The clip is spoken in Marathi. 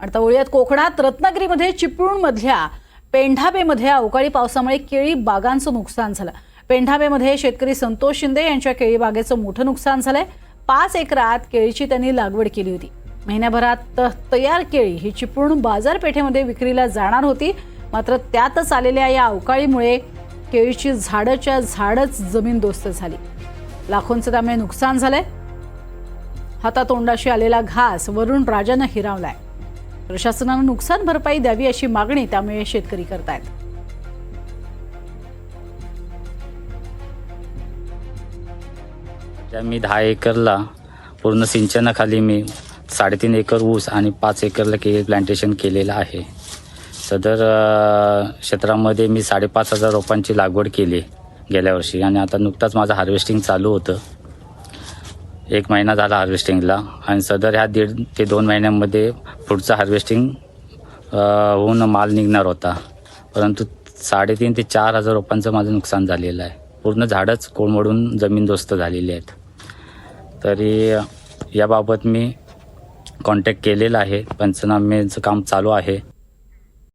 आता वळूयात कोकणात. रत्नागिरीमध्ये चिपळूणमधल्या पेंढाबेमध्ये अवकाळी पावसामुळे केळी बागांचं नुकसान झालं. पेंढाबेमध्ये शेतकरी संतोष शिंदे यांच्या केळी बागेचं मोठं नुकसान झालंय. 5 एकरात केळीची त्यांनी लागवड केली होती. महिन्याभरात तयार केळी ही चिपळूण बाजारपेठेमध्ये विक्रीला जाणार होती. मात्र त्यातच आलेल्या या अवकाळीमुळे केळीची झाडच्या झाडच जमीनदोस्त झाली. लाखोंचं त्यामुळे नुकसान झालंय. हातातोंडाशी आलेला घास वरून राजानं हिरावलाय. प्रशासनानं नुकसान भरपाई द्यावी अशी मागणी त्यामुळे शेतकरी करतायत. मी 10 एकरला पूर्ण सिंचनाखाली मी 3.5 एकर ऊस आणि 5 एकरला केळी प्लांटेशन केलेलं आहे. सदर क्षेत्रामध्ये मी 5,500 रोपांची लागवड केली गेल्या वर्षी आणि आता नुकताच माझं हार्वेस्टिंग चालू होतं. 1 महिना झाला हार्वेस्टिंगला आणि सदर ह्या 1.5 ते 2 महिन्यांमध्ये पुढचं हार्वेस्टिंग होऊन माल निघणार होता. परंतु 3,500 ते 4,000 रोपांचं माझं नुकसान झालेलं आहे. पूर्ण झाडच कोलमडून जमीनदोस्त झालेली आहेत. तरी याबाबत मी कॉन्टॅक्ट केलेला आहे. पंचनाम्याचं काम चालू आहे.